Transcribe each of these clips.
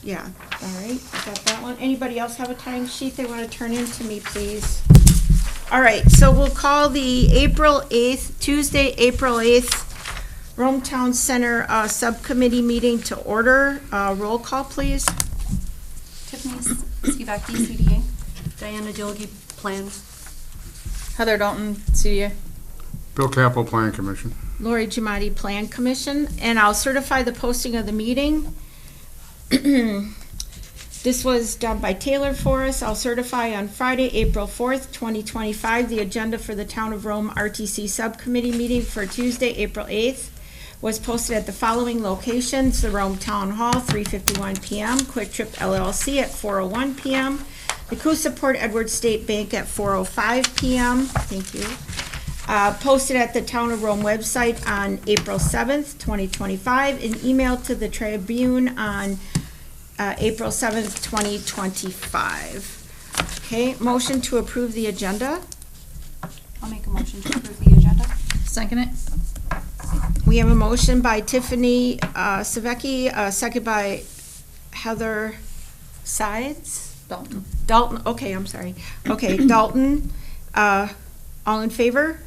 Yeah, all right, got that one. Anybody else have a time sheet they want to turn in to me, please? All right, so we'll call the Tuesday, April 8th, Rome Town Center Subcommittee meeting to order. Roll call, please. Tiffany Skibaki, CDA. Diana Dilge, Plans. Heather Dalton, CDA. Bill Capel, Plan Commission. Lori Giamatti, Plan Commission, and I'll certify the posting of the meeting. This was done by Taylor for us. I'll certify on Friday, April 4th, 2025, the agenda for the Town of Rome RTC Subcommittee meeting for Tuesday, April 8th was posted at the following locations: the Rome Town Hall, 3:51 p.m., Quick Trip LLC at 4:01 p.m., the Coosa Port Edward State Bank at 4:05 p.m. Thank you. Posted at the Town of Rome website on April 7th, 2025, and emailed to the Tribune on April 7th, 2025. Okay, motion to approve the agenda. I'll make a motion to approve the agenda. Second it. We have a motion by Tiffany Savecki, second by Heather Sides? Dalton. Dalton, okay, I'm sorry. Okay, Dalton, all in favor?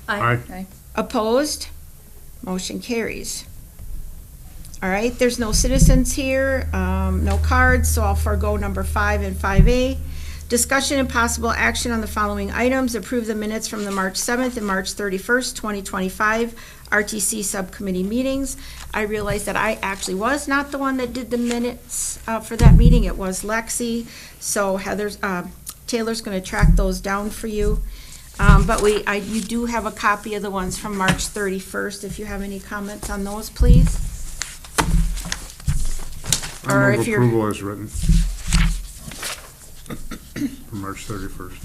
Aye. Aye. Opposed? Motion carries. All right, there's no citizens here, no cards, so I'll forego number 5 and 5A. Discussion and possible action on the following items: approve the minutes from the March 7th and March 31st, 2025 RTC subcommittee meetings. I realize that I actually was not the one that did the minutes for that meeting. It was Lexi, so Taylor's going to track those down for you. But you do have a copy of the ones from March 31st. If you have any comments on those, please. I move approval as written. For March 31st.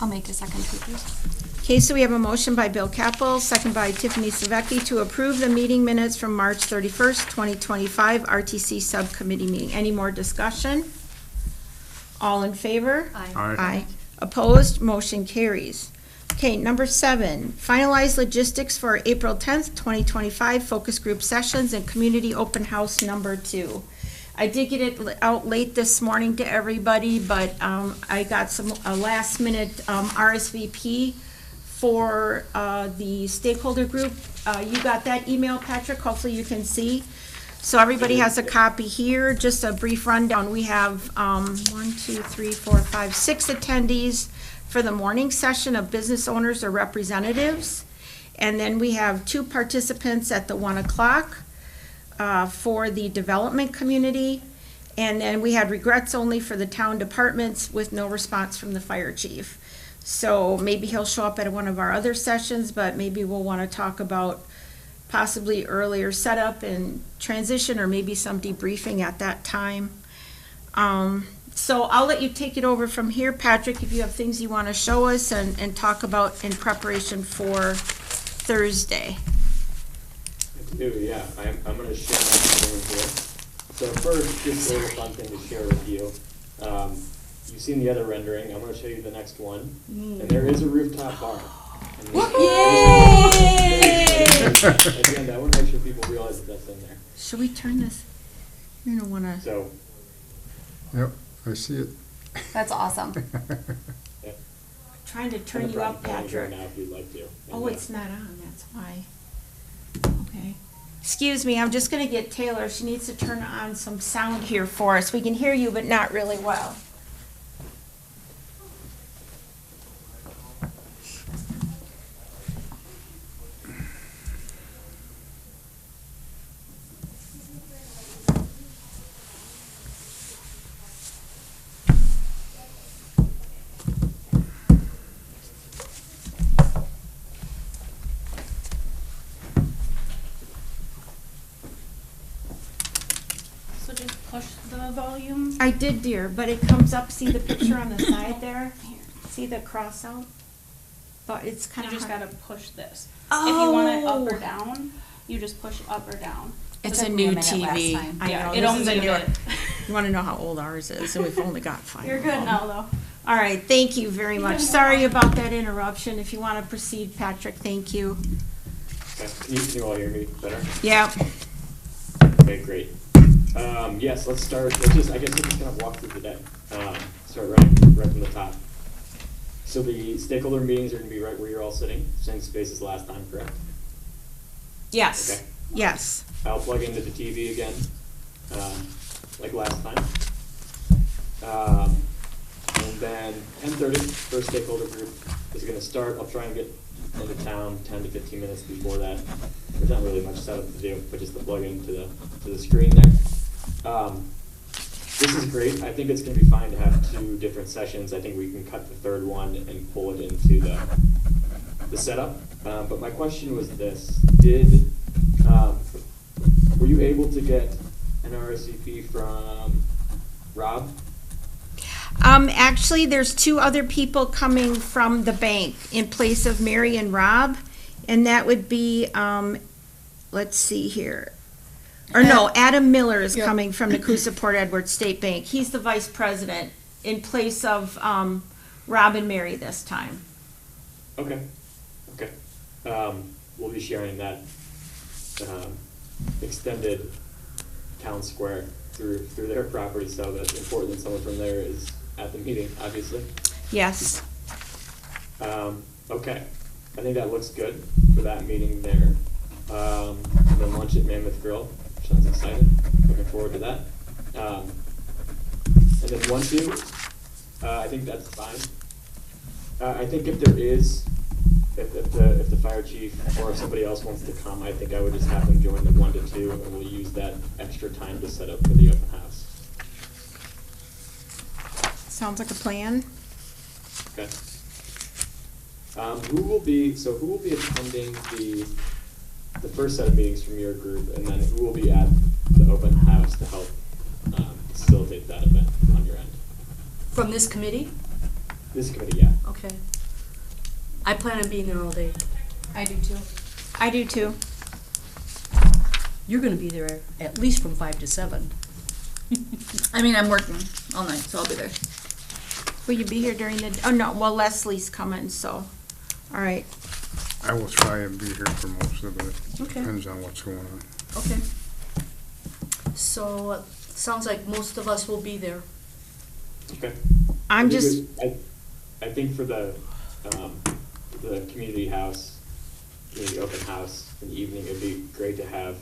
I'll make a second to approve. Okay, so we have a motion by Bill Capel, second by Tiffany Savecki to approve the meeting minutes from March 31st, 2025 RTC subcommittee meeting. Any more discussion? All in favor? Aye. Aye. Opposed? Motion carries. Okay, number 7, finalize logistics for April 10th, 2025 focus group sessions and community open house number 2. I did get it out late this morning to everybody, but I got a last minute RSVP for the stakeholder group. You got that email, Patrick? Hopefully you can see. So everybody has a copy here. Just a brief rundown. We have 6 attendees for the morning session of business owners or representatives. And then we have 2 participants at the 1 o'clock. For the development community, and then we had regrets only for the town departments with no response from the fire chief. So maybe he'll show up at one of our other sessions, but maybe we'll want to talk about possibly earlier setup and transition, or maybe some debriefing at that time. So I'll let you take it over from here, Patrick, if you have things you want to show us and talk about in preparation for Thursday. Yeah, I'm going to share my screen here. So first, just a little fun thing to share with you. You've seen the other rendering. I'm going to show you the next one. And there is a rooftop bar. Yay! At the end, I want to make sure people realize that that's in there. Should we turn this? You don't want to. So, Yep, I see it. That's awesome. yeah. Trying to turn you up, Patrick. Now if you'd like to. Oh, it's not on, that's why. Okay. Excuse me, I'm just going to get Taylor. She needs to turn on some sound here for us. We can hear you, but not really well. Push the volume. I did, dear, but it comes up. See the picture on the side there? See the cross out? But it's kind You of just hard. gotta push this. Oh. If you want it up or down, you just push up or down. It's It a took new me minute last TV. time. I Yeah, know, it this owns is a a newer- minute. You want to know how old ours is, and we've only got 5. You're of good them. now, though. All right, thank you very much. Sorry about that interruption. If you want to proceed, Patrick, thank you. Okay. Can you all hear me better? Yeah. Okay, great. Yes, let's start, I guess let's just kind of walk through the day. Start right from the top. So the stakeholder meetings are gonna be right where you're all sitting, same space as last time, correct? Yes, Okay. yes. I'll plug into the TV again, like last time. And then 10:30, first stakeholder group is gonna start. I'll try and get into town 10 to 15 minutes before that. There's not really much setup to do, but just to plug into the screen there. This is great. I think it's gonna be fine to have two different sessions. I think we can cut the third one and pull it into the setup. But my question was this: were you able to get an RSVP from Rob? Actually, there's two other people coming from the bank in place of Mary and Rob, and that would be, let's see here. Or no, Adam Miller is Yep. coming from the Coosa Port Edward State Bank. He's the vice president in place of, Rob and Mary this time. Okay. We'll be sharing that extended town square through their property, so that's important that someone from there is at the meeting, obviously. Yes. Okay, I think that looks good for that meeting there. And then lunch at Mammoth Grill, sounds exciting, looking forward to that. And then 1-2, I think that's fine. I think if there is, if the fire chief or if somebody else wants to come, I think I would just have them join the 1 to 2, and we'll use that extra time to set up for the open house. Sounds like a plan. Okay. Who will be attending the first set of meetings from your group, and then who will be at the open house to help facilitate that event on your end? From this committee? This committee, yeah. Okay. I plan on being there all day. I do too. I do too. You're gonna be there at least from 5 to 7. I mean, I'm working all night, so I'll be there. Will you be here during the, oh no, well Leslie's coming, so, all right. I will try and be here for most of it. Okay. Depends on what's going on. Okay. So, sounds like most of us will be there. Okay. I'm I think just, I think for the community house, community open house in the evening, it'd be great to have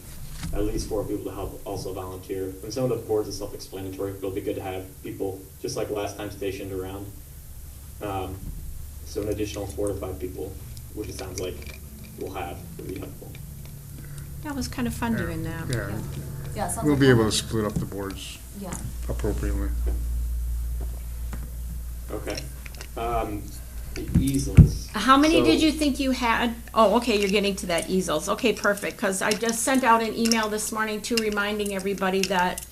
at least 4 people to help also volunteer. And some of the boards are self-explanatory, but it'll be good to have people, just like last time, stationed around. So an additional 4 to 5 people, which it sounds like we'll have, would be helpful. that was kind of fun Yeah. doing that. Yeah, Yeah, sounds we'll like be able to split up the boards Yeah. appropriately. Okay. The easels. How many So- did you think you had? Oh, okay, you're getting to that easels. Okay, perfect, because I just sent out an email this morning too, reminding everybody that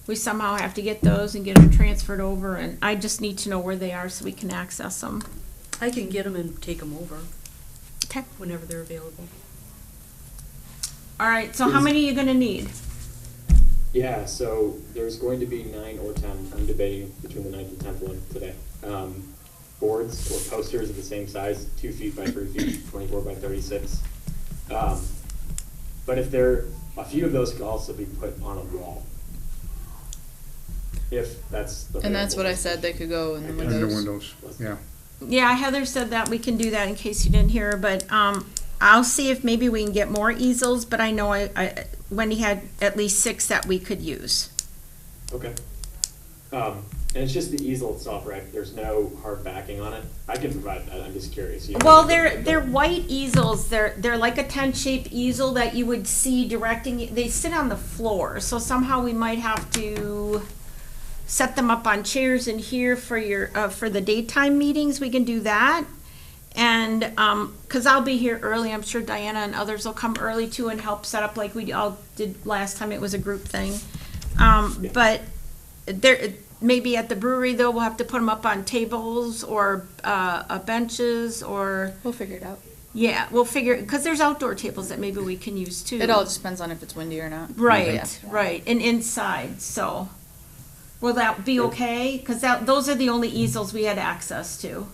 we somehow have to get those and get them transferred over, and I just need to know where they are so we can access them. I can get them and take them over Okay. whenever they're available. All right, so how many are you gonna need? Yeah, so there's going to be 9 or 10. I'm debating between the 9th and 10th one today. Boards or posters of the same size, 2 feet by 3 feet, 24 by 36. But if a few of those could also be put on a wall. If that's available. And that's what I said, they could go in the In windows. the windows, yeah. Yeah, Heather said that we can do that in case you didn't hear her, but, I'll see if maybe we can get more easels, but I know Wendy had at least 6 that we could use. Okay. And it's just the easel itself, right? There's no hard backing on it. I can provide that. I'm just curious. You know, Well, they're white easels. They're like a tent-shaped easel that you would see directing. They sit on the floor, so somehow we might have to set them up on chairs in here for your for the daytime meetings. We can do that, and because I'll be here early. I'm sure Diana and others will come early too and help set up like we all did last time. It was a group thing, but there. Maybe at the brewery, though, we'll have to put them up on tables or benches or, We'll figure it out. yeah, we'll figure, because there's outdoor tables that maybe we can use too. It all just depends on if it's windy or not. Right, Yeah. right, and inside, so. Will that be okay? Because those are the only easels we had access to.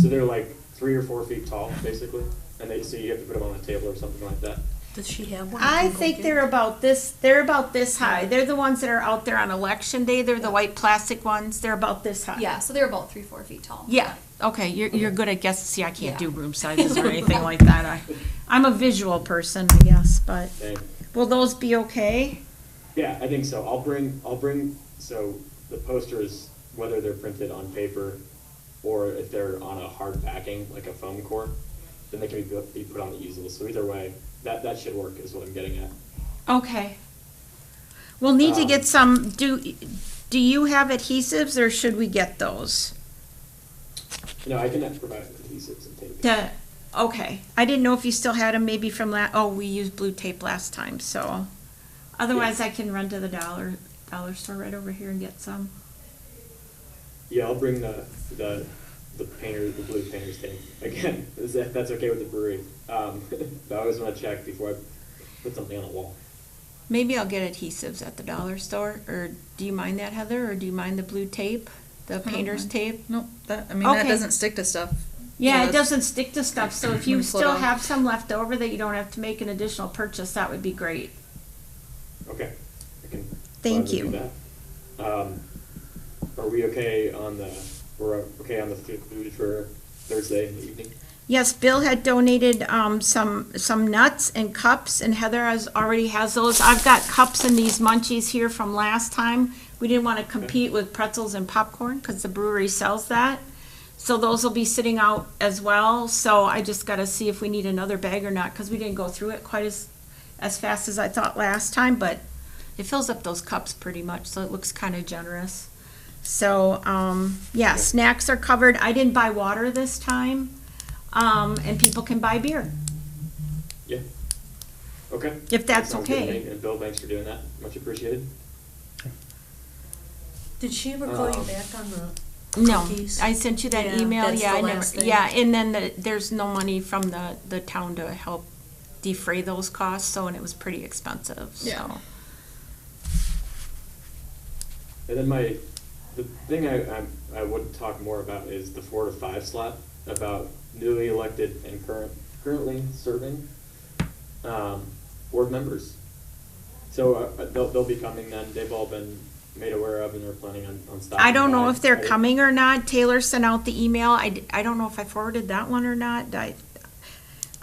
So they're like 3 or 4 feet tall, basically, and so you have to put them on a table or something like that. Does she have one? I can go think get? they're about this high. They're the ones that are out there on election day. They're the white plastic ones. They're about this high. Yeah, so they're about 3-4 feet tall. Yeah, okay, you're good at guessing. See, I can't Yeah. do room sizes or anything like that. I'm a visual person, I guess, but Same. will those be okay? Yeah, I think so. I'll bring, so the posters, whether they're printed on paper or if they're on a hard backing, like a foam core, then they can be put on the easel. So either way, that should work is what I'm getting at. Okay. We'll need to get Um, some, do you have adhesives or should we get those? No, I can provide adhesives and tape. Okay, I didn't know if you still had them maybe from we used blue tape last time, so. Otherwise, I can run to the dollar store right over here and get some. Yeah, I'll bring the painter, the blue painter's tape again. That's okay with the brewery. I always want to check before I put something on a wall. Maybe I'll get adhesives at the dollar store, or do you mind that, Heather, or do you mind the blue tape, the don't painter's mind. tape? Nope, that Okay. doesn't stick to stuff. Yeah, it that's- doesn't stick to stuff, so if When you you put still on- have some left over that you don't have to make an additional purchase, that would be great. Okay. I can Thank gladly you. do that. Are we okay we're okay on the food for Thursday in the evening? Yes, Bill had donated some nuts and cups, and Heather already has those. I've got cups and these munchies here from last time. We didn't want to compete with pretzels and popcorn because the brewery sells that. So those will be sitting out as well. So I just got to see if we need another bag or not because we didn't go through it quite as fast as I thought last time, but it fills up those cups pretty much, so it looks kind of generous. So, yeah, snacks are covered. I didn't buy water this time, and people can buy beer. Yeah. Okay. If that's That sounds good to okay. me. And Bill, thanks for doing that. Much appreciated. Did she ever call you back on the No, cookies? I sent you that Yeah, email, that's yeah, the I never, last thing. yeah, and then there's no money from the town to help defray those costs, so, and it was pretty expensive, Yeah. so. And then the thing I would talk more about is the 4 to 5 slot, about newly elected and currently serving board members. So they'll be coming then. They've all been made aware of and they're planning on stopping I don't know by. if they're coming or not. Taylor sent out the email. I don't know if I forwarded that one or not.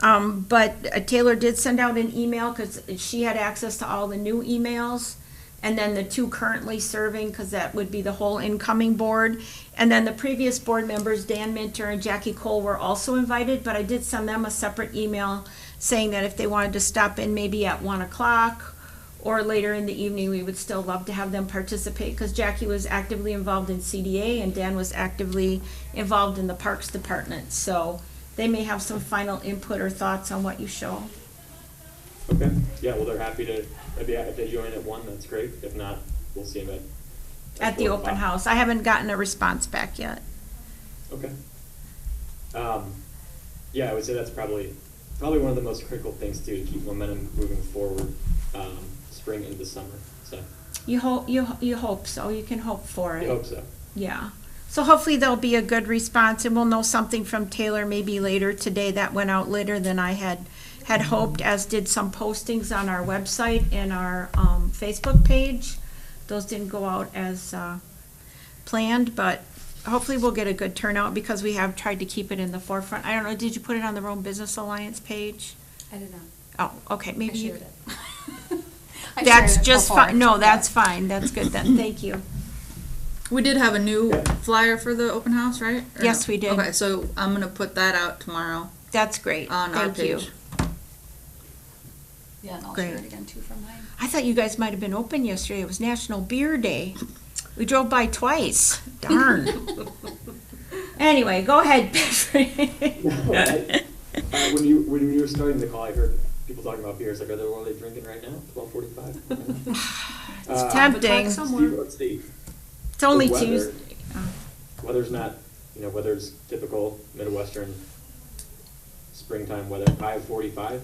But Taylor did send out an email because she had access to all the new emails. And then the two currently serving, because that would be the whole incoming board. And then the previous board members, Dan Minter and Jackie Cole, were also invited, but I did send them a separate email saying that if they wanted to stop in maybe at 1 o'clock or later in the evening, we would still love to have them participate, because Jackie was actively involved in CDA and Dan was actively involved in the Parks Department. So they may have some final input or thoughts on what you show. Okay. Yeah, well, they're happy to, if they join at 1, that's great. If not, we'll see them At the 4 open o'clock. house. I haven't gotten a response back yet. Okay. Yeah, I would say that's probably one of the most critical things too, to keep momentum moving forward, spring into summer. So You hope so. You can hope for I it. hope so. Yeah. So hopefully there'll be a good response, and we'll know something from Taylor maybe later today. That went out later than I had hoped, as did some postings on our website and our Facebook page. Those didn't go out as planned, but hopefully we'll get a good turnout because we have tried to keep it in the forefront. I don't know, did you put it on the Rome Business Alliance page? I did not. Oh, okay, I maybe you. shared it. I That's shared it just before. fine. No, Yeah. that's fine. That's good then. Thank you. We did have a new Yeah. flyer for the open house, right? Or Yes, no? we did. Okay, so I'm gonna put that out tomorrow That's great. on our Thank you. page. Yeah, and I'll Great. share it again too from mine. I thought you guys might have been open yesterday. It was National Beer Day. We drove by twice. Darn. Anyway, go ahead. When you were starting the call, I heard people talking about beers. Like, are they drinking right now? 12:45. It's tempting. Somewhere. What's the It's only weather? Tuesday. Weather's not, weather's typical Midwestern springtime weather. High of 45.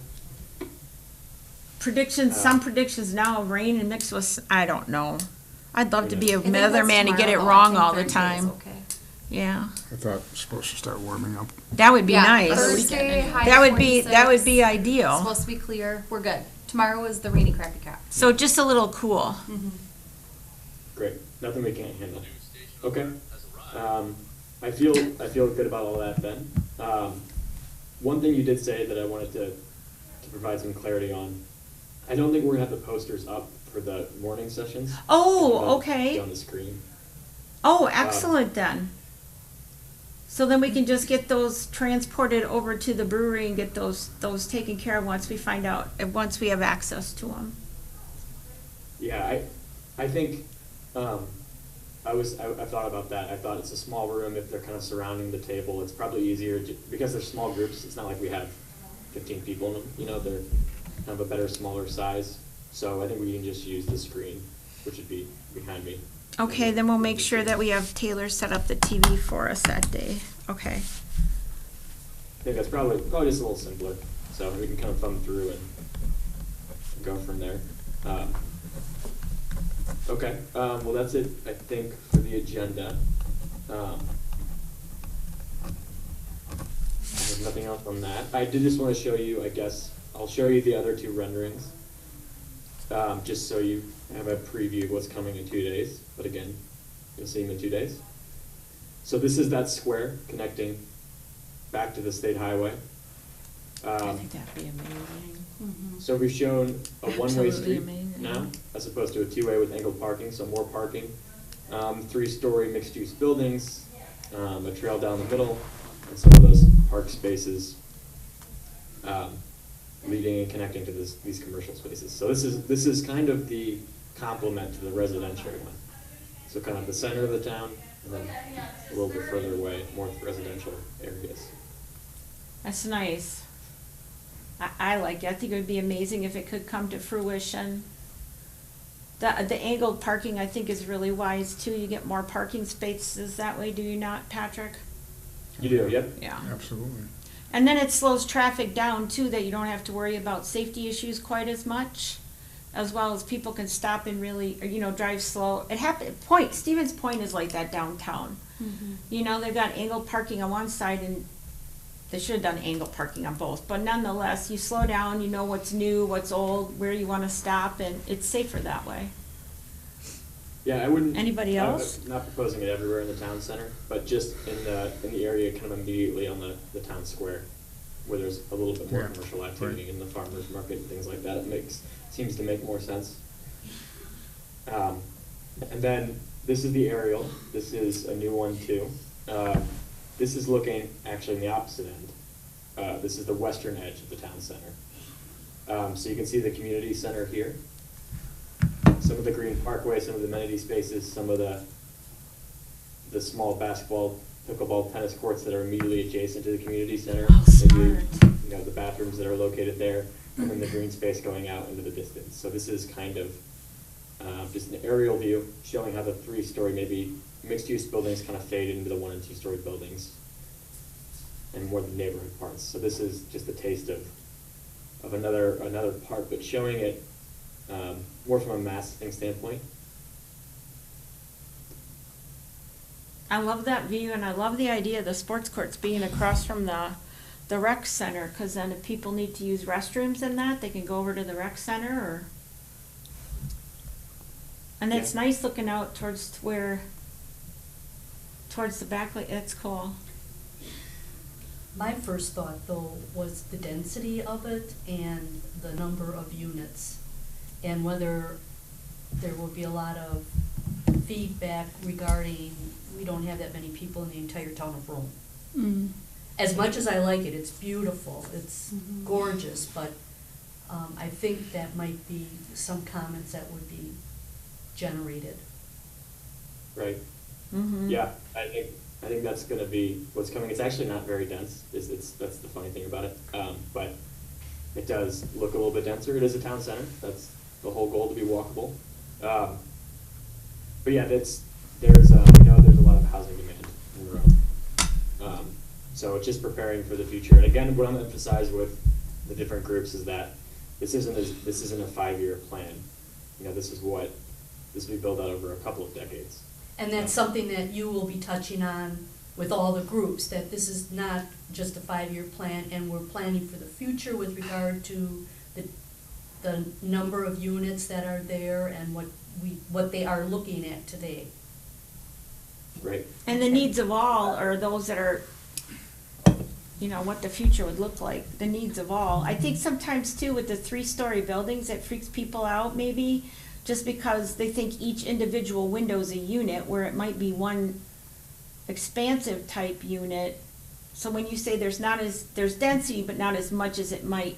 Predictions, some predictions now of rain and mixed with, I don't know. I'd love to be a I think weatherman that's and get it tomorrow, though. I wrong think all the Thursday is time. okay. Yeah, I thought it was supposed to start warming up. that would be Yeah, nice. Thursday, high That would be 26, ideal. Supposed to be clear. We're good. Tomorrow is the rainy crappy cap. So just a little cool. Great, nothing we can't handle. Okay. I feel good about all that then. One thing you did say that I wanted to provide some clarity on, I don't think we're gonna have the posters up for the morning sessions. Oh, They'll okay. be on the screen. Oh, excellent then. So then we can just get those transported over to the brewery and get those taken care of once we find out, once we have access to them. Yeah, I think, I thought about that. I thought it's a small room. If they're kind of surrounding the table, it's probably easier because they're small groups. It's not like we have 15 people in them, you know, they're kind of a better, smaller size. So I think we can just use the screen, which would be behind me. Okay, then we'll make sure that we have Taylor set up the TV for us that day. Okay. I think that's probably just a little simpler. So we can kind of thumb through and go from there. Okay, well, that's it, I think, for the agenda. I have nothing else on that. I did just want to show you, I guess, I'll show you the other two renderings, just so you have a preview of what's coming in 2 days. But again, you'll see them in 2 days. So this is that square connecting back to the state highway. I think that'd be amazing. So we've shown a one-way Absolutely street amazing. now, as opposed to a two-way with angled parking, so more parking. 3-story mixed-use buildings, a trail down the middle, and some of those park spaces leading and connecting to these commercial spaces. So this is kind of the complement to the residential one. So kind of the center of the town, and then a little bit further away, more residential areas. That's nice. I like it. I think it would be amazing if it could come to fruition. The angled parking, I think, is really wise too. You get more parking spaces that way, do you not, Patrick? You do, yep. Yeah. Absolutely. And then it slows traffic down too, that you don't have to worry about safety issues quite as much, as well as people can stop and really, drive slow. Stevens Point is like that downtown. You know, they've got angled parking on one side, and they should have done angled parking on both, but nonetheless, you slow down, you know what's new, what's old, where you want to stop, and it's safer that way. Yeah, I wouldn't. Anybody else? I'm not proposing it everywhere in the town center, but just in the area kind of immediately on the town square, where there's a little bit more Yeah, commercial activity right. in the farmers market and things like that. It seems to make more sense. And then this is the aerial. This is a new one too. This is looking actually in the opposite end. This is the western edge of the town center. So you can see the community center here. Some of the green parkway, some of the amenity spaces, some of the small basketball, pickleball, tennis courts that are immediately adjacent to the community center. Oh, Maybe, smart. the bathrooms that are located there, and then the green space going out into the distance. So this is kind of just an aerial view showing how the 3-story, maybe mixed-use buildings kind of fade into the 1- and 2-story buildings and more the neighborhood parts. So this is just a taste of another part, but showing it more from a massing standpoint. I love that view, and I love the idea of the sports courts being across from the rec center, because then if people need to use restrooms in that, they can go over to the rec center, and it's Yeah. nice looking out towards the back, it's cool. My first thought, though, was the density of it and the number of units, and whether there will be a lot of feedback regarding, we don't have that many people in the entire town of Rome. As much as I like it, it's beautiful, it's gorgeous, but I think that might be some comments that would be generated. Right. Mm-hmm. Yeah, I think that's going to be what's coming. It's actually not very dense. That's the funny thing about it. But it does look a little bit denser. It is a town center. That's the whole goal, to be walkable. But yeah, there's we know there's a lot of housing demand in Rome. So it's just preparing for the future. And again, what I'm going to emphasize with the different groups is that this isn't a 5-year plan. This will be built out over a couple of decades. And that's something that you will be touching on with all the groups, that this is not just a 5-year plan, and we're planning for the future with regard to the number of units that are there and what they are looking at today. Right. And the needs of all are those that are, you know, what the future would look like, the needs of all. I think sometimes too with the 3-story buildings, it freaks people out maybe, just because they think each individual window is a unit, where it might be one expansive type unit. So when you say there's density, but not as much as it might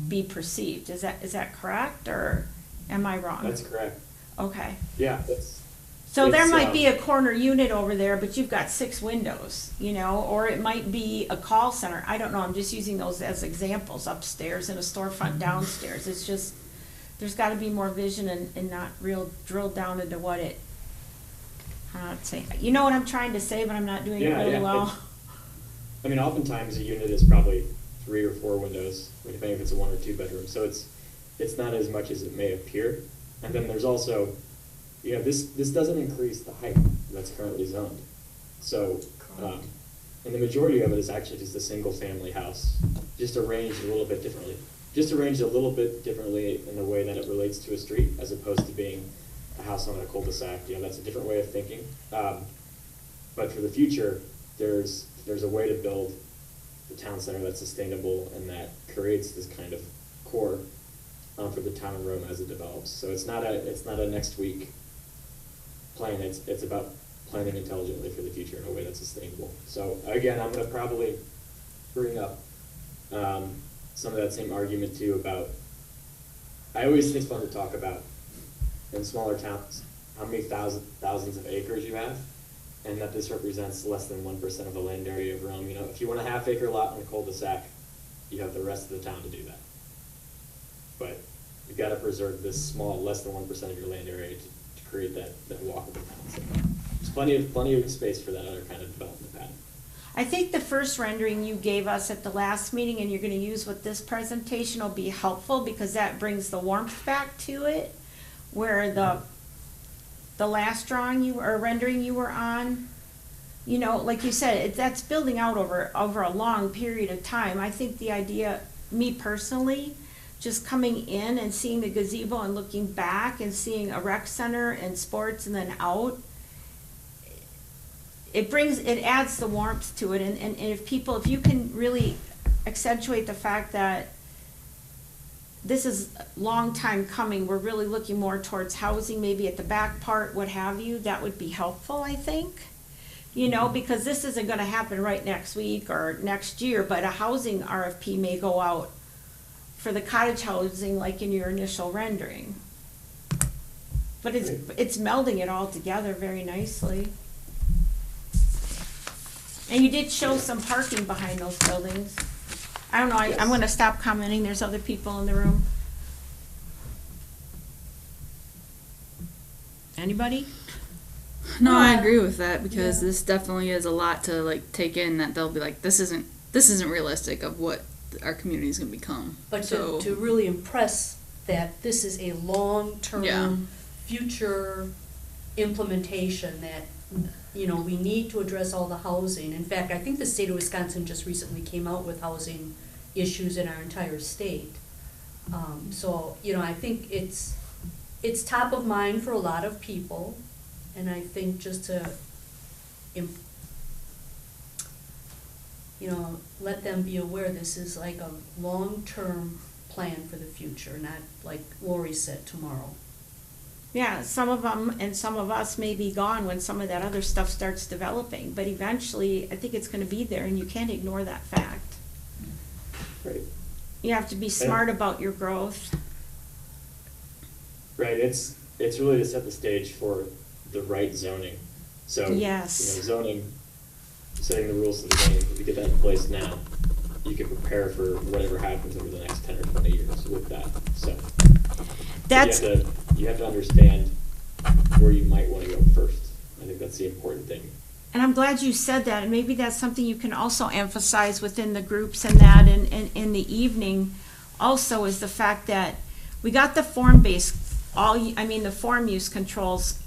be perceived, is that correct, or am I wrong? That's correct. Okay. Yeah, that's, So there It's, might be a corner unit over there, but you've got 6 windows, you know, or it might be a call center. I don't know, I'm just using those as examples, upstairs and a storefront downstairs. It's just, there's gotta be more vision and not real drilled down into what it, say, you know what I'm trying to say, but I'm not doing it Yeah, really yeah, well. I mean, oftentimes a unit is probably 3 or 4 windows, depending if it's a 1 or 2 bedroom, so it's not as much as it may appear. And then there's also, you know, this doesn't increase the height that's currently zoned. So, and the majority of it is actually just a single-family house, just arranged a little bit differently. Just arranged a little bit differently in the way that it relates to a street, as opposed to being a house on a cul-de-sac. You know, that's a different way of thinking. But for the future, there's a way to build the town center that's sustainable and that creates this kind of core for the town of Rome as it develops. So it's not a next week plan. It's about planning intelligently for the future in a way that's sustainable. So again, I'm going to probably bring up some of that same argument too about, I always think it's fun to talk about in smaller towns how many thousands of acres you have, and that this represents less than 1% of the land area of Rome. You know, if you want a half-acre lot in a cul-de-sac, you have the rest of the town to do that. But you've got to preserve this small, less than 1% of your land area to create that walkable town. So there's plenty of space for that other kind of development pattern. I think the first rendering you gave us at the last meeting, and you're gonna use with this presentation, will be helpful, because that brings the warmth back to it, where the last drawing or rendering you were on, you know, like you said, that's building out over a long period of time. I think the idea, me personally, just coming in and seeing the gazebo and looking back and seeing a rec center and sports and then out, it adds the warmth to it. And if you can really accentuate the fact that this is a long time coming, we're really looking more towards housing, maybe at the back part, what have you, that would be helpful, I think. You know, because this isn't gonna happen right next week or next year, but a housing RFP may go out for the cottage housing like in your initial rendering. But it's melding it all together very nicely. And you did show some parking behind those buildings. I don't know, I'm gonna stop commenting, there's other people in the room. Anybody? No, I agree with that, because this definitely is a lot to like take in, that they'll be like, this isn't realistic of what our community is going to become. But so, to really impress that this is a long-term, Yeah. future implementation, that, you know, we need to address all the housing. In fact, I think the state of Wisconsin just recently came out with housing issues in our entire state. So, you know, I think it's top of mind for a lot of people, and I think just to, you know, let them be aware this is like a long-term plan for the future, not like Lori said, tomorrow. Yeah, some of them and some of us may be gone when some of that other stuff starts developing, but eventually I think it's gonna be there, and you can't ignore that fact. Right. You have to be smart about your growth. Right, it's really to set the stage for the right zoning. So, Yes. you know, zoning, setting the rules of the game, if you get that in place now, you can prepare for whatever happens over the next 10 or 20 years with that. So That's, you have to understand where you might want to go first. I think that's the important thing. and I'm glad you said that, and maybe that's something you can also emphasize within the groups and that in the evening also, is the fact that we got the form-based, the form use controls,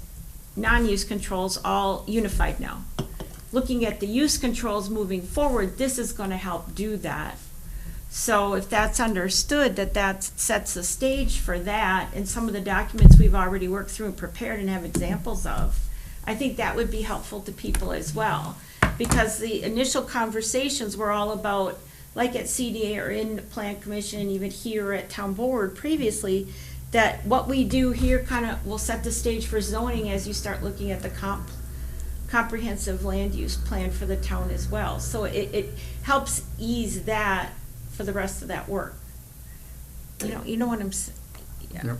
non-use controls all unified now. looking at the use controls moving forward, this is gonna help do that. So if that's understood, that sets the stage for that, and some of the documents we've already worked through and prepared and have examples of, I think that would be helpful to people as well. Because the initial conversations were all about, like at CDA or in the Plan Commission, even here at Town Board previously, that what we do here kind of will set the stage for zoning as you start looking at the comprehensive land use plan for the town as well. So it helps ease that for the rest of that work. You know what I'm saying? Yeah. Yep.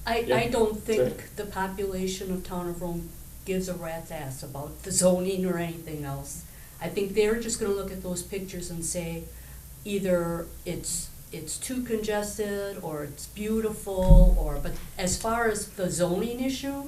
I don't think Right. the population of Town of Rome gives a rat's ass about the zoning or anything else. I think they're just gonna look at those pictures and say, either it's too congested, or it's beautiful, but as far as the zoning issue,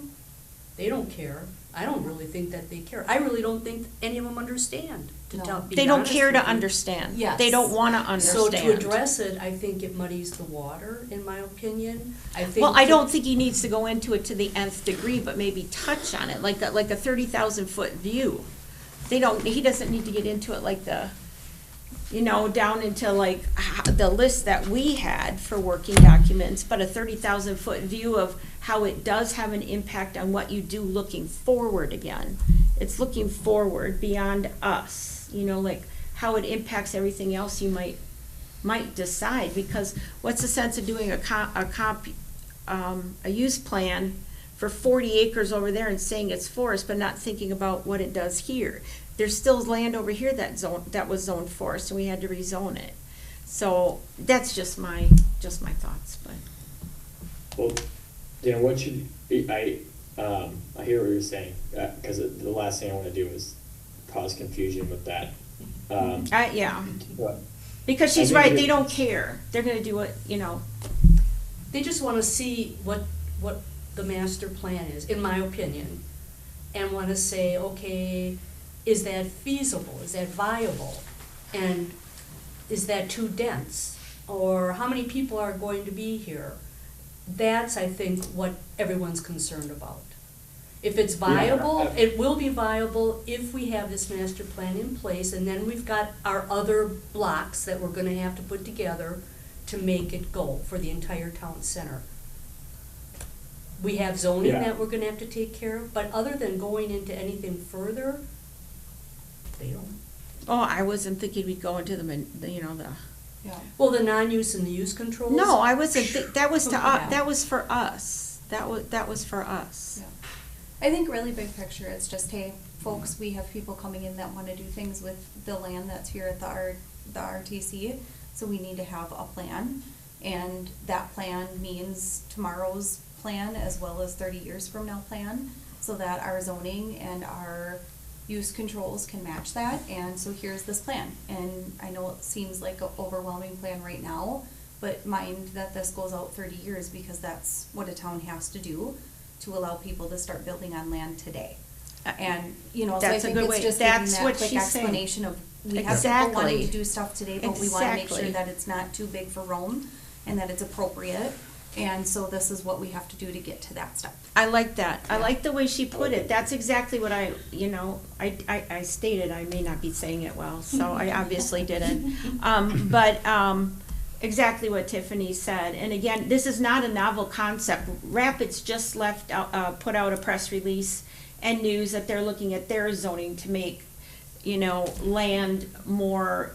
they don't care. I don't really think that they care. I really don't think any of them understand, to No. be They don't honest care with to you. understand. Yes. They don't wanna understand. So to address it, I think it muddies the water, in my opinion. I think. Well, I to- don't think he needs to go into it to the nth degree, but maybe touch on it, like a 30,000 foot view. He doesn't need to get into it like down into like the list that we had for working documents, but a 30,000 foot view of how it does have an impact on what you do looking forward again. It's looking forward beyond us, like how it impacts everything else you might decide, because what's the sense of doing a use plan for 40 acres over there and saying it's forest, but not thinking about what it does here? There's still land over here that was zoned forest, and we had to rezone it. So that's just my thoughts, but. Well, Dan, what should, I hear what you're saying, because the last thing I want to do is cause confusion with that. Yeah, But because she's I think right, they it- don't care. They're gonna do it, They just wanna see what the master plan is, in my opinion, and wanna say, okay, is that feasible, is that viable? And is that too dense? Or how many people are going to be here? That's, I think, what everyone's concerned about. If it's viable, I- it will be viable if we have this master plan in place, and then we've got our other blocks that we're gonna have to put together to make it go for the entire town center. We have zoning Yeah. that we're gonna have to take care of, but other than going into anything further, they don't. oh, I wasn't thinking we'd go into the. Yeah. Well, the non-use and the use controls? No, I wasn't, that was Yeah. that was for us. That was for us. Yeah. I think really big picture, it's just, hey, folks, we have people coming in that wanna do things with the land that's here at the RTC, so we need to have a plan. And that plan means tomorrow's plan as well as 30 years from now plan, so that our zoning and our use controls can match that. And so here's this plan. And I know it seems like an overwhelming plan right now, but mind that this goes out 30 years, because that's what a town has to do to allow people to start building on land today. And, so I That's a think good it's way. just giving That's that what quick she's saying. explanation of, we have people wanting Exactly. to do stuff today, but we wanna make sure Exactly. that it's not too big for Rome and that it's appropriate. And so this is what we have to do to get to that step. I like that. I like the way she put it. That's exactly what I stated. I may not be saying it well, so I obviously didn't. But exactly what Tiffany said. And again, this is not a novel concept. Rapids just put out a press release and news that they're looking at their zoning to make, land more,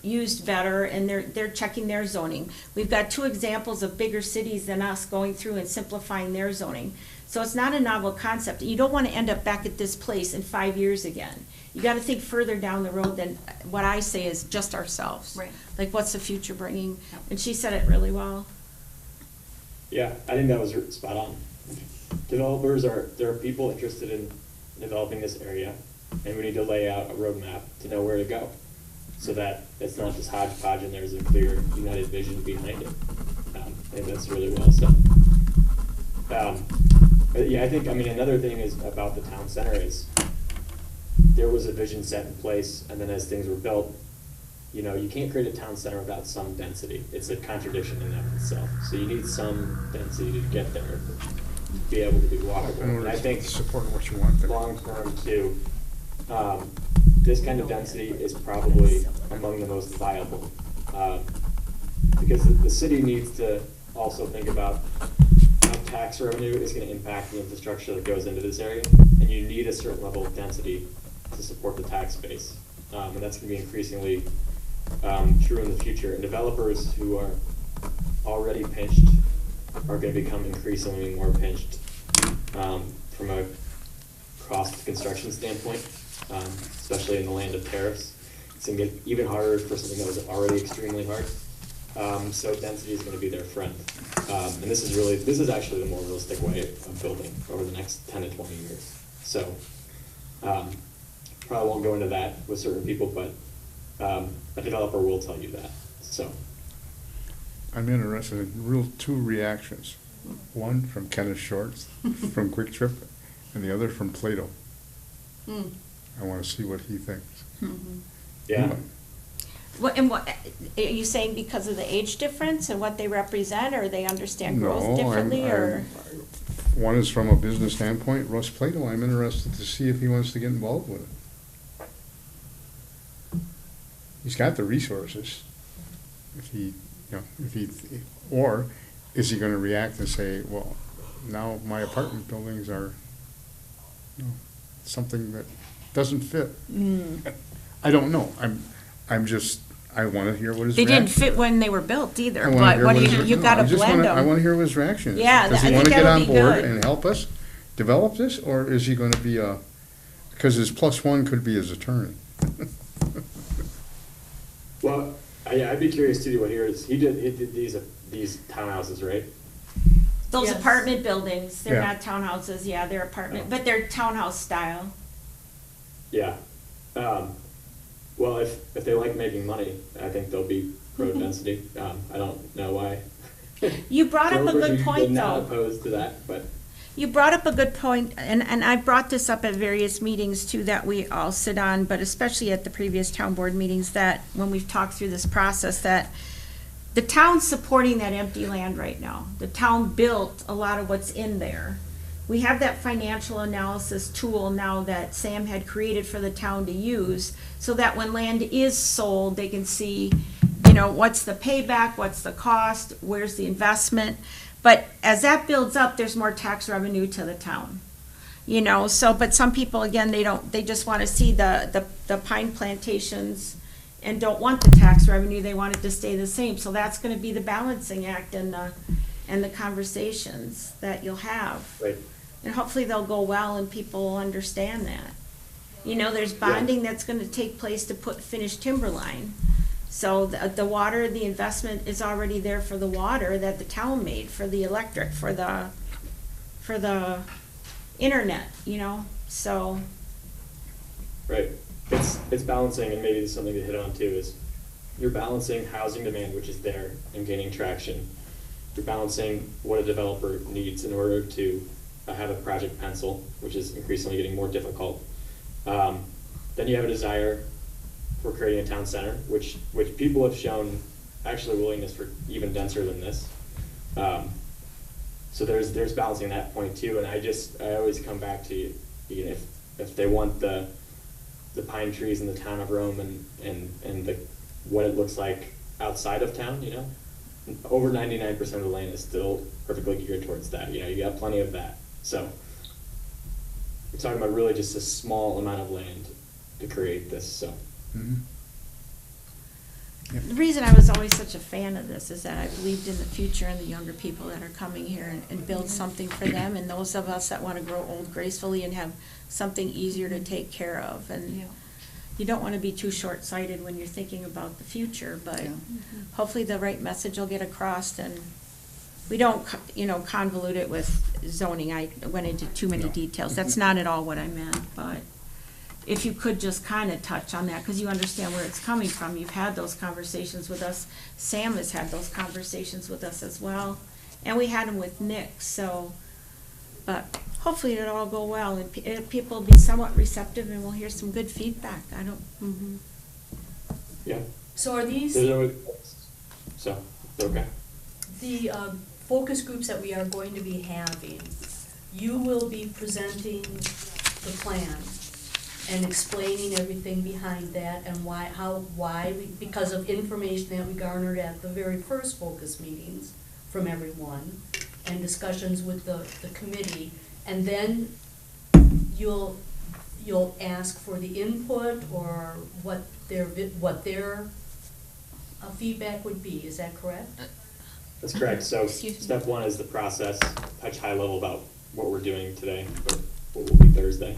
used better, and they're checking their zoning. We've got 2 examples of bigger cities than us going through and simplifying their zoning. So it's not a novel concept. You don't want to end up back at this place in 5 years again. You got to think further down the road than what I say is just ourselves. Right. Like, what's the future bringing? Yep. And she said it really well. Yeah, I think that was spot on. There are people interested in developing this area, and we need to lay out a roadmap to know where to go, so that it's not just hodgepodge and there's a clear, united vision behind it. I think that's really well said. But yeah, another thing is about the town center is there was a vision set in place, and then as things were built, you can't create a town center without some density. It's a contradiction in and of itself. So you need some density to get there, to be able to be walkable. In And order I to think support what you want there. long term too, this kind of density is probably among the most viable. Because the city needs to also think about how tax revenue is gonna impact the infrastructure that goes into this area. And you need a certain level of density to support the tax base. And that's gonna be increasingly true in the future. And developers who are already pinched are gonna become increasingly more pinched from a cost of construction standpoint, especially in the land of tariffs. It's gonna get even harder for something that was already extremely hard. So density is gonna be their friend. And this is actually the more realistic way of building over the next 10 to 20 years. So, probably won't go into that with certain people, but a developer will tell you that, so. I'm interested in two reactions. One from Kenneth Shorts from Quick Trip, and the other from Plato. I want to see what he thinks. Yeah. What, are you saying because of the age difference and what they represent, or they understand growth differently, or? One is from a business standpoint. Russ Plato, I'm interested to see if he wants to get involved with it. He's got the resources. Or is he going to react and say, well, now my apartment buildings are, something that doesn't fit. I don't know. I want to hear what his They reaction didn't fit when they were built either, I wanna but hear what do his you, re- you've no, gotta I just blend wanna- I them. want to hear what his reaction is. Yeah, Does I he think want to get that'll on be board good. and help us develop this, or is he going to be because his plus one could be his attorney? Well, I'd be curious to what he did these townhouses, right? Those Yes. apartment buildings, they're Yeah. not townhouses, yeah, they're apartment, but they're townhouse style. Yeah. Well, if they like making money, I think they'll be pro-density. I don't know why. You brought up a Developers good are point, not though. opposed to that, but You brought up a good point, and I brought this up at various meetings too that we all sit on, but especially at the previous town board meetings, that when we've talked through this process, that the town's supporting that empty land right now. The town built a lot of what's in there. We have that financial analysis tool now that Sam had created for the town to use, so that when land is sold, they can see, what's the payback, what's the cost, where's the investment. But as that builds up, there's more tax revenue to the town. But some people, again, they just want to see the pine plantations and don't want the tax revenue, they want it to stay the same. So that's gonna be the balancing act and the conversations that you'll have. right. And hopefully they'll go well and people will understand that. There's bonding that's gonna take place to finish timberline. So the water, the investment is already there for the water that the town made, for the electric, for the internet, so. Right. It's balancing, and maybe this is something to hit on too, is you're balancing housing demand, which is there and gaining traction. You're balancing what a developer needs in order to have a project pencil, which is increasingly getting more difficult. Then you have a desire for creating a town center, which people have shown actually willingness for even denser than this. So there's balancing that point too, and I always come back to, if they want the pine trees in the town of Rome and what it looks like outside of town, over 99% of the land is still perfectly geared towards that. You got plenty of that. So we're talking about really just a small amount of land to create this. So. The reason I was always such a fan of this is that I believed in the future and the younger people that are coming here and build something for them, and those of us that want to grow old gracefully and have something easier to take care of. And you don't want to be too short-sighted when you're thinking about the future, but hopefully the right message will get across, and we don't, convolute it with zoning. I went into too many details. That's not at all what I meant, but if you could just kind of touch on that, because you understand where it's coming from. You've had those conversations with us. Sam has had those conversations with us as well. And we had them with Nick, so, but hopefully it'll all go well and people will be somewhat receptive and we'll hear some good feedback. Yeah. So are these, There's always, okay. the focus groups that we are going to be having, you will be presenting the plan, and explaining everything behind that and because of information that we garnered at the very first focus meetings from everyone and discussions with the committee. And then you'll ask for the input or what their feedback would be, is that correct? That's correct. So Excuse me. step one is the process, touch high level about what we're doing today, or what will be Thursday.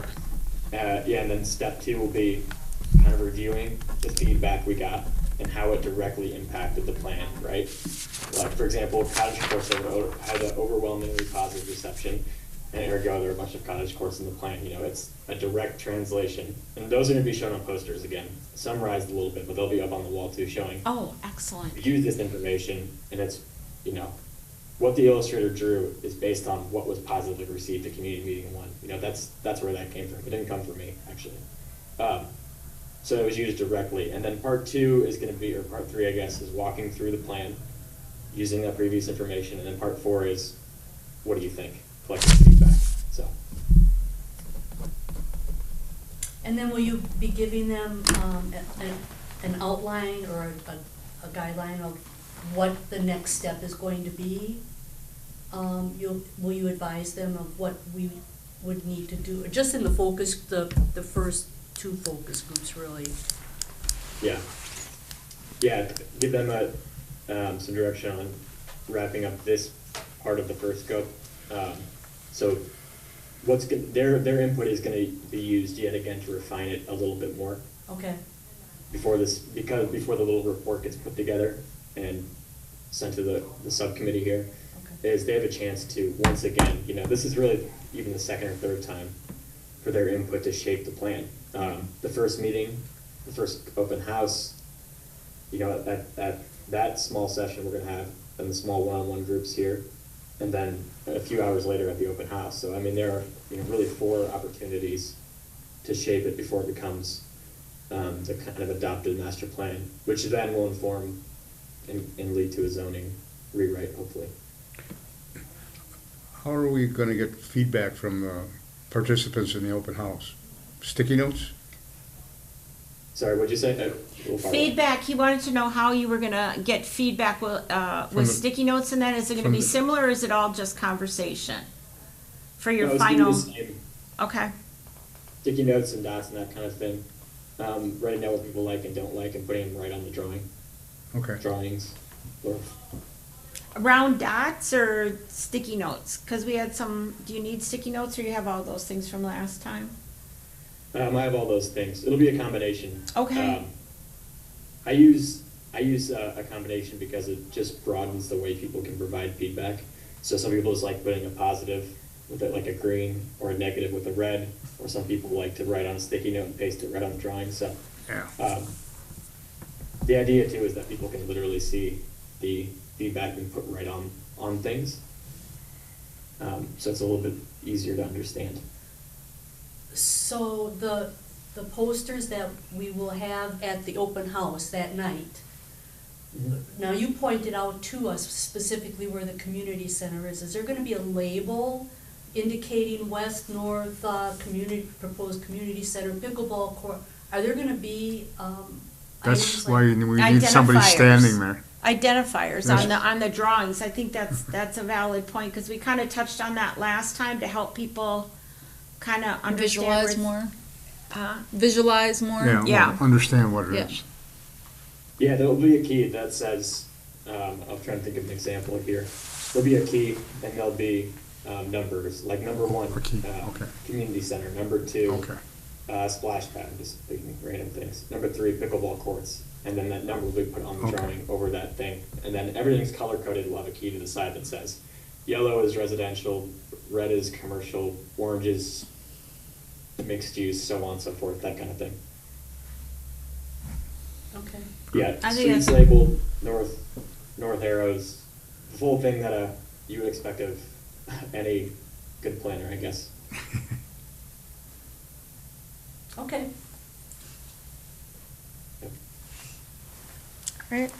Yeah, and then step two will be kind of reviewing the feedback we got and how it directly impacted the plan, right? Like, for example, cottage courts had an overwhelmingly positive reception, and ergo, there are a bunch of cottage courts in the plan. You know, it's a direct translation. And those are going to be shown on posters again, summarized a little bit, but they'll be up on the wall too, showing Oh, excellent. use this information, and it's, you know, what the illustrator drew is based on what was positively received at community meeting one. You know, that's where that came from. It didn't come from me, actually. So it was used directly. And then part two is going to be, or part three, I guess, is walking through the plan, using that previous information. And then part four is, what do you think? Collecting feedback. So. And then will you be giving them an outline or a guideline of what the next step is going to be? Will you advise them of what we would need to do, just in the focus, the first two focus groups, really? Yeah. Yeah, give them some direction on wrapping up this part of the first scope. So their input is going to be used yet again to refine it a little bit more Okay, before the little report gets put together and sent to the subcommittee here. okay. Is they have a chance to, once again, you know, this is really even the second or third time for their input to shape the plan. The first meeting, the first open house, you know, at that small session we're gonna have, and the small one-on-one groups here, and then a few hours later at the open house. So, I mean, there are, you know, really 4 opportunities to shape it before it becomes the kind of adopted master plan, which then will inform and lead to a zoning rewrite, hopefully. How are we gonna get feedback from the participants in the open house? Sticky notes? Sorry, what'd you say? A little far away. Feedback, he wanted to know how you were gonna get feedback with the- sticky notes and then, is it gonna from be the- similar, or is it all just conversation? For your No, it's gonna be final, the same. okay, Sticky notes and dots and that kind of thing. Writing down what people like and don't like and putting them right on the Okay. drawings. Or, round dots or sticky notes? Cause we had some, do you need sticky notes, or you have all those things from last time? I have all those things. It'll be a combination. Okay. I use a combination because it just broadens the way people can provide feedback. So some people just like putting a positive with it, like a green, or a negative with a red, or some people like to write on a sticky note and paste it right on the drawing. So Yeah. the idea too is that people can literally see the feedback being put right on things. So it's a little bit easier to understand. So the posters that we will have at the open house that night, now you pointed out to us specifically where the community center is. Is there gonna be a label indicating west, north, proposed community center, pickleball court? Are there gonna be, That's items why like? we need somebody Identifiers. standing there. Identifiers Yes. on the drawings, I think that's a valid point, cause we kinda touched on that last time to help people kinda understand Visualize where- more. Huh? Visualize more. Yeah, Yeah. well, understand what it Yeah. is. Yeah, there'll be a key that says, I'm trying to think of an example here. There'll be a key and there'll be numbers, like number 1, A key, okay. community center, number 2, Okay. splash pad, just picking random things. Number 3, pickleball courts, and then that number will be put on the Okay. drawing over that thing. And then everything's color coded, we'll have a key to the side that says, yellow is residential, red is commercial, orange is mixed use, so on and so forth, that kind of thing. Okay. Yeah, I think streets that's- labeled, north arrows, the full thing that you would expect of any good planner, I guess. Okay. Yep. Right.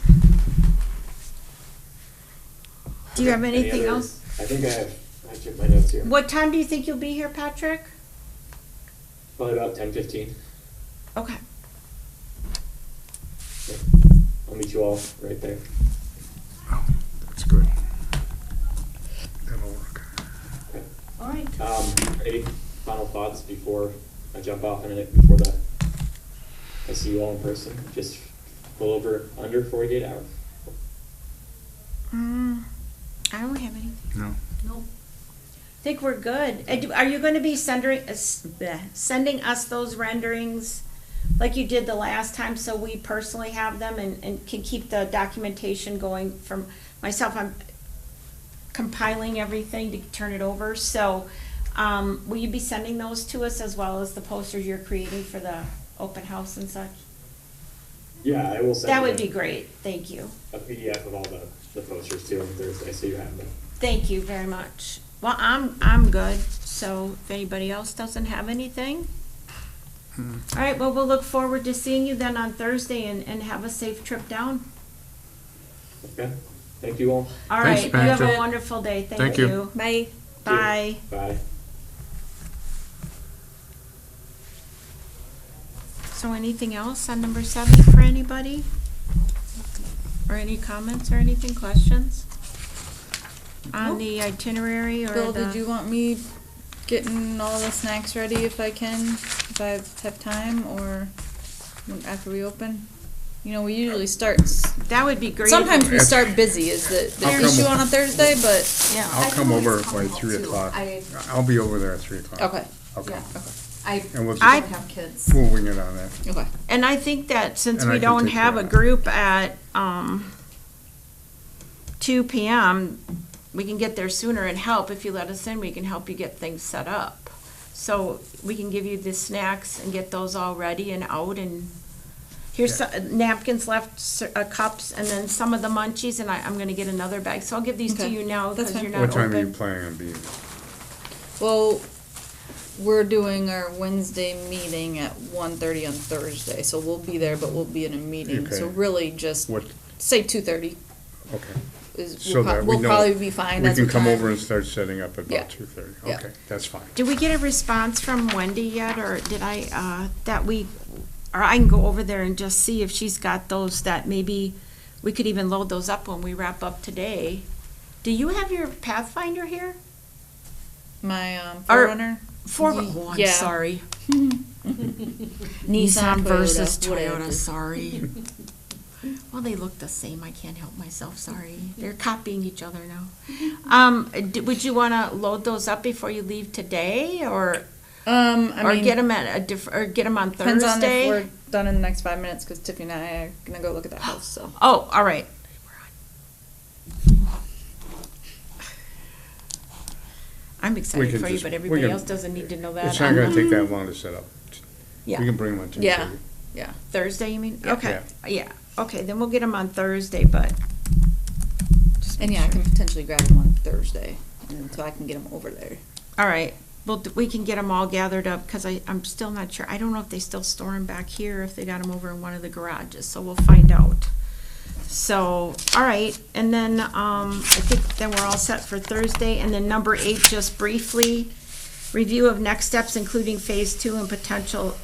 Do you have Any anything other- else? I think I took my notes here. What time do you think you'll be here, Patrick? Probably about 10:15. Okay. Yeah. I'll meet you all right there. Oh, that's good. That'll work. Okay. All right. Any final thoughts before I jump off in it, before that I see you all in person? Just a little over, under 48 hours. I don't have any. No. Nope. I think we're good. Are you going to be sending us those renderings like you did the last time, so we personally have them and can keep the documentation going? From myself, I'm compiling everything to turn it over. So will you be sending those to us as well as the posters you're creating for the open house and such? Yeah, I will send That you would be great. Thank you. a PDF of all the posters too on Thursday, so you have them. Thank you very much. Well, I'm good. So if anybody else doesn't have anything. All right, well, we'll look forward to seeing you then on Thursday and have a safe trip down. Okay, thank you all. All Thanks, right, you have a Patrick. wonderful day. Thank Thank you. you. Bye. Bye. Bye. So anything else on number 7 for anybody? Or any comments or anything, questions? On the itinerary or Bill, the? did you want me getting all the snacks ready if I can, if I have time, or after we open? You know, we usually start. That would be great. Sometimes we start busy. Is the I'll come issue o- on a Thursday? But Yeah. I'll I come can over always by come 3 too. o'clock. I- I'll be over there at 3 o'clock. okay, Okay. yeah, okay, I And we'll I- just, don't have kids. we'll wing it on that. okay. And I think that since And I we can don't take have care a of that. group at 2 p.m., we can get there sooner and help. If you let us in, we can help you get things set up. So we can give you the snacks and get those all ready and out. And here's napkins left, cups, and then some of the munchies. And I'm going to get another bag. So I'll give these to Okay. you now That's because fine. you're What not time are you open. planning on being? Well, we're doing our Wednesday meeting at 1:30 on Thursday, so we'll be there, but we'll be in a meeting. So Okay. really, just What, say 2:30 okay. is So that we we'll know. probably be fine. We That's can what come time. over and start setting up at Yeah. about 2:30. Yeah. Okay, that's fine. Did we get a response from Wendy yet, or did I, or I can go over there and just see if she's got those that maybe we could even load those up when we wrap up today. Do you have your Pathfinder here? My Or- Forerunner. Oh, I'm Yeah. sorry. Nissan Nissan versus Toyota, whatever. Toyota, sorry. Well, they look the same, I can't help myself, sorry. They're copying each other now. Would you wanna load those up before you leave today, or I mean, get them at or get them on depends on if Thursday? we're done in the next 5 minutes, because Tiffany and I are gonna go look at that house. So Oh, all right. I'm excited can for you, just- but we everybody can- else doesn't need to know that. It's not gonna take that long to set up. We Yeah, can bring them on Tuesday. Yeah. yeah, Thursday, you mean? Yeah. Okay, yeah, okay, then we'll get them on Thursday, but. just and make yeah, I sure. can potentially grab them on Thursday, and then so I can get them over there. All right, well, we can get them all gathered up, because I'm still not sure. I don't know if they still store them back here, if they got them over in one of the garages, so we'll find out. So, all right, and then, I think then we're all set for Thursday, and then number 8, just briefly, review of next steps, including phase 2 and potential,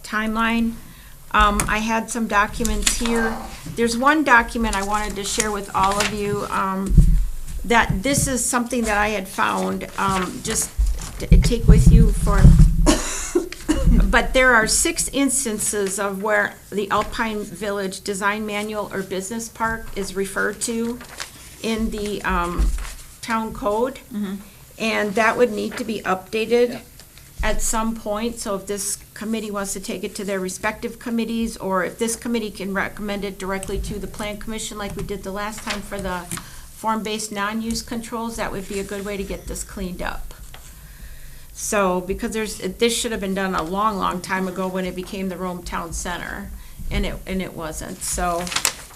timeline. I had some documents here. There's one document I wanted to share with all of you, that this is something that I had found, just to take with you for, but there are 6 instances of where the Alpine Village Design Manual or Business Park is referred to in the, town code. And that would need to be updated at some point, so if this committee wants to take it to their respective committees, or if this committee can recommend it directly to the plan commission like we did the last time for the form-based non-use controls, that would be a good way to get this cleaned up. So, because this should have been done a long, long time ago when it became the Rome Town Center, and it wasn't. So,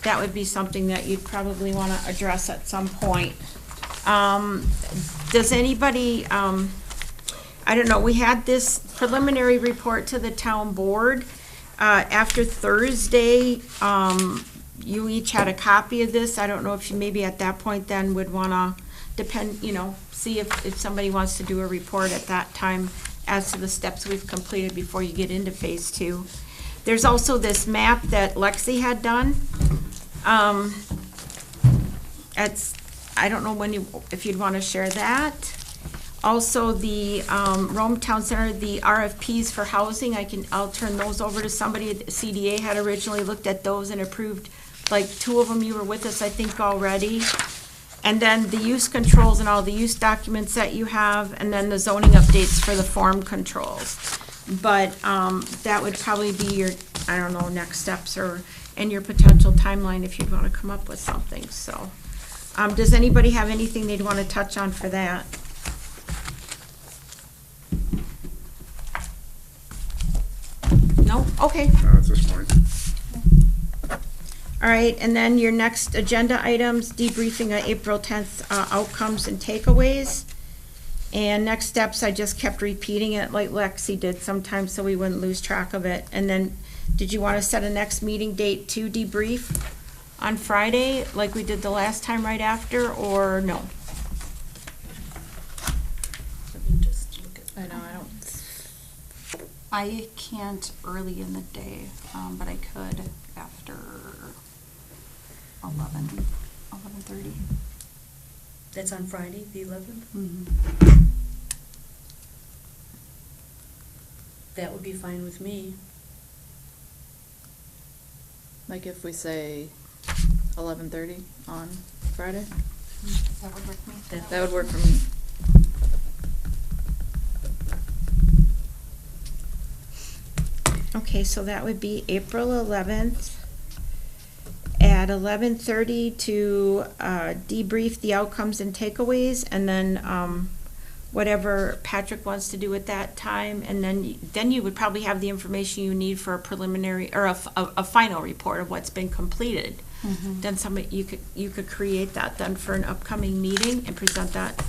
that would be something that you'd probably wanna address at some point. Does anybody, I don't know, we had this preliminary report to the town board. After Thursday, you each had a copy of this. I don't know if you maybe at that point then would wanna see if somebody wants to do a report at that time as to the steps we've completed before you get into phase 2. There's also this map that Lexi had done. I don't know if you'd want to share that. Also, the Rome Town Center, the RFPs for housing, I'll turn those over to somebody. CDA had originally looked at those and approved, like 2 of them. You were with us, I think, already. And then the use controls and all the use documents that you have, and then the zoning updates for the form controls. But that would probably be your, I don't know, next steps and your potential timeline if you'd want to come up with something. So, does anybody have anything they'd want to touch on for that? No? Okay. Not at this point. All right, and then your next agenda items, debriefing of April 10th outcomes and takeaways. And next steps, I just kept repeating it like Lexi did sometimes so we wouldn't lose track of it. And then, did you want to set a next meeting date to debrief on Friday, like we did the last time right after, or no? Let me just look at. I know, I can't early in the day, but I could after 11:30. That's on Friday, the 11th? Mm-hmm. That would be fine with me. like if we say 11:30 on Friday, That would work for me. that would work for me. Okay, so that would be April 11th at 11:30 to debrief the outcomes and takeaways, and then whatever Patrick wants to do at that time, and then you would probably have the information you need for a preliminary or a final report of what's been completed. Mhm. Then you could create that then for an upcoming meeting and present that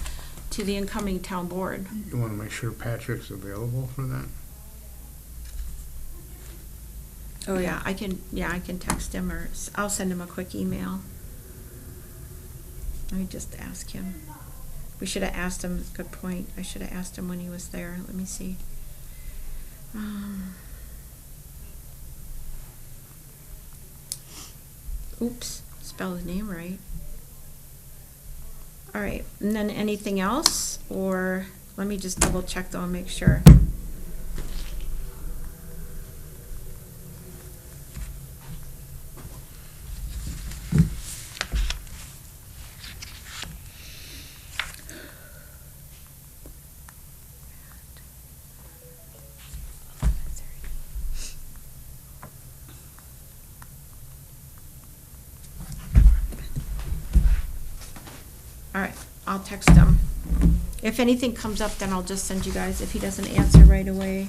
to the incoming town board. You want to make sure Patrick's available for that? Oh, yeah, I can text him or I'll send him a quick email. Let me just ask him. We should have asked him, good point. I should have asked him when he was there. Let me see. Oops, spell his name right. All right, and then anything else? Or let me just double check though and make sure. All right, I'll text him. If anything comes up, then I'll just send you guys if he doesn't answer right away.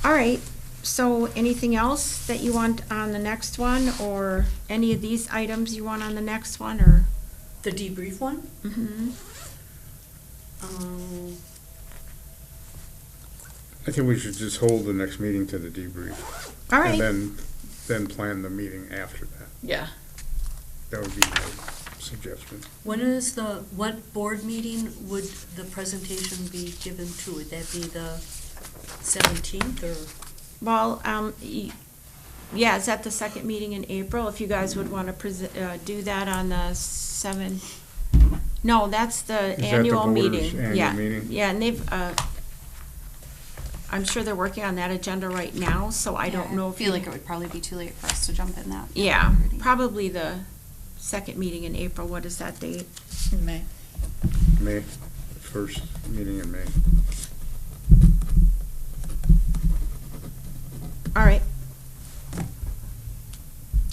All right, so anything else that you want on the next one, or any of these items you want on the next one, or? The debrief one? Mm-hmm. I think we should just hold the next meeting to the debrief. All right. And then plan the meeting after that. Yeah. That would be my suggestion. What board meeting would the presentation be given to? Would that be the 17th or? Well, yeah, is that the second meeting in April? If you guys would want to do that on the 7th. No, that's the that the annual board's meeting. annual Yeah, meeting? yeah, and they've, I'm sure they're working on that agenda right now, so I don't know if I feel like it would probably be too late for us to jump in that. Yeah, already. probably the second meeting in April. What is that date? In May. May, first meeting in May. All right.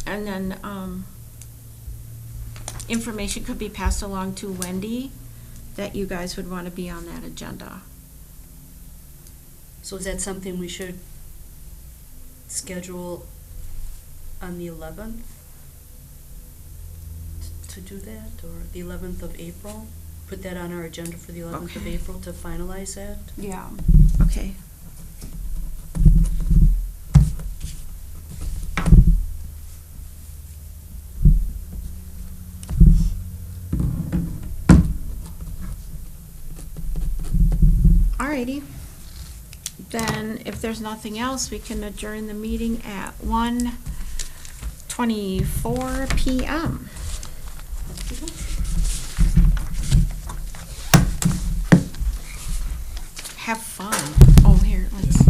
And then, information could be passed along to Wendy that you guys would want to be on that agenda. So is that something we should schedule on the 11th to do that, or the 11th of April? Put that on our agenda for the 11th of Okay. April to finalize that? Yeah. Okay. All Alrighty. Then if there's nothing else, we can adjourn the meeting at 1:24 p.m. Have fun. Oh, here, let's